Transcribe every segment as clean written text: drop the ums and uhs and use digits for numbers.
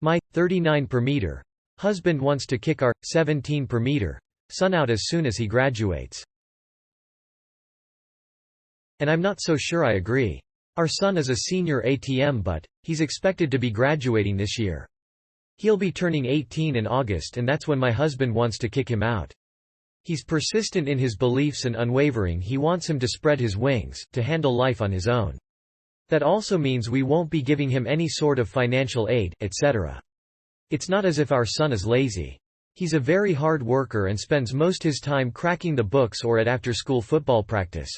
My 39 per meter husband wants to kick our 17 per meter son out as soon as he graduates. And I'm not so sure I agree. Our son is a senior ATM, but he's expected to be graduating this year. He'll be turning 18 in August, and that's when my husband wants to kick him out. He's persistent in his beliefs and unwavering. He wants him to spread his wings, to handle life on his own. That also means we won't be giving him any sort of financial aid, etc. It's not as if our son is lazy. He's a very hard worker and spends most his time cracking the books or at after-school football practice.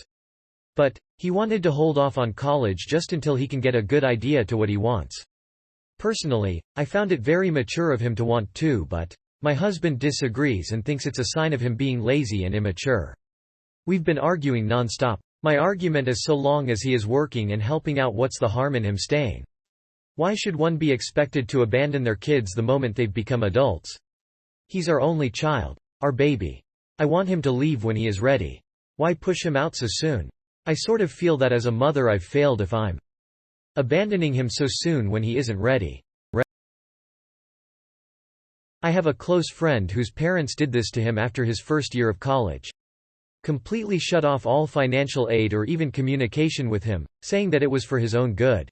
But he wanted to hold off on college just until he can get a good idea to what he wants. Personally, I found it very mature of him to want to, but my husband disagrees and thinks it's a sign of him being lazy and immature. We've been arguing non-stop. My argument is, so long as he is working and helping out, what's the harm in him staying? Why should one be expected to abandon their kids the moment they've become adults? He's our only child, our baby. I want him to leave when he is ready. Why push him out so soon? I sort of feel that as a mother I've failed if I'm abandoning him so soon when he isn't ready. I have a close friend whose parents did this to him after his first year of college. Completely shut off all financial aid or even communication with him, saying that it was for his own good.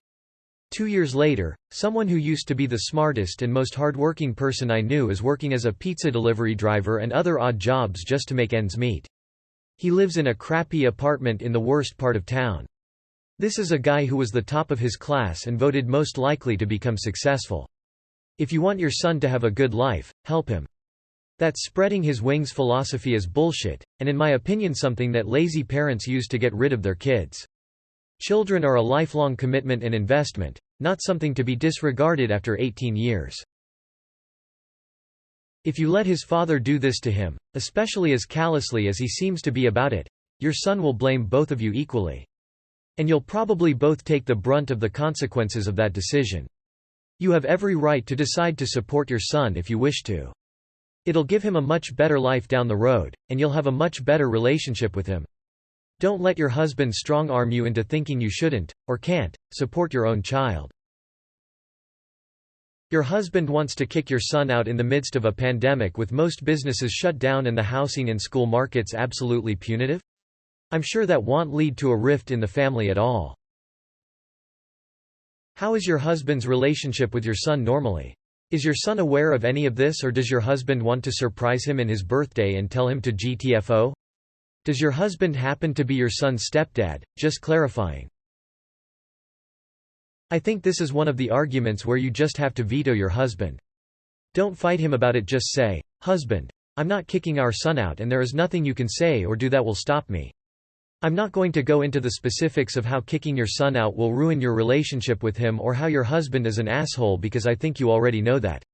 2 years later, someone who used to be the smartest and most hardworking person I knew is working as a pizza delivery driver and other odd jobs just to make ends meet. He lives in a crappy apartment in the worst part of town. This is a guy who was the top of his class and voted most likely to become successful. If you want your son to have a good life, help him. That spreading his wings philosophy is bullshit, and in my opinion something that lazy parents use to get rid of their kids. Children are a lifelong commitment and investment, not something to be disregarded after 18 years. If you let his father do this to him, especially as callously as he seems to be about it, your son will blame both of you equally. And you'll probably both take the brunt of the consequences of that decision. You have every right to decide to support your son if you wish to. It'll give him a much better life down the road, and you'll have a much better relationship with him. Don't let your husband strong-arm you into thinking you shouldn't, or can't, support your own child. Your husband wants to kick your son out in the midst of a pandemic with most businesses shut down and the housing and school markets absolutely punitive? I'm sure that won't lead to a rift in the family at all. How is your husband's relationship with your son normally? Is your son aware of any of this, or does your husband want to surprise him in his birthday and tell him to GTFO? Does your husband happen to be your son's stepdad? Just clarifying. I think this is one of the arguments where you just have to veto your husband. Don't fight him about it, just say, "Husband, I'm not kicking our son out, and there is nothing you can say or do that will stop me. I'm not going to go into the specifics of how kicking your son out will ruin your relationship with him or how your husband is an asshole, because I think you already know that.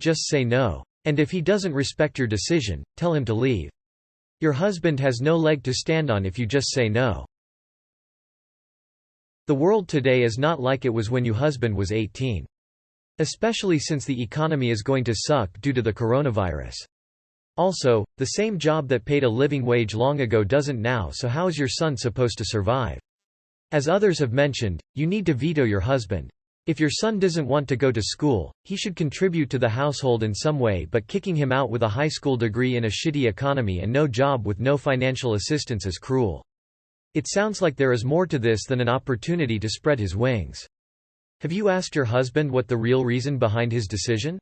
Just say no. And if he doesn't respect your decision, tell him to leave. Your husband has no leg to stand on if you just say no." The world today is not like it was when your husband was 18. Especially since the economy is going to suck due to the coronavirus. Also, the same job that paid a living wage long ago doesn't now, so how is your son supposed to survive? As others have mentioned, you need to veto your husband. If your son doesn't want to go to school, he should contribute to the household in some way, but kicking him out with a high school degree in a shitty economy and no job with no financial assistance is cruel. It sounds like there is more to this than an opportunity to spread his wings. Have you asked your husband what the real reason behind his decision?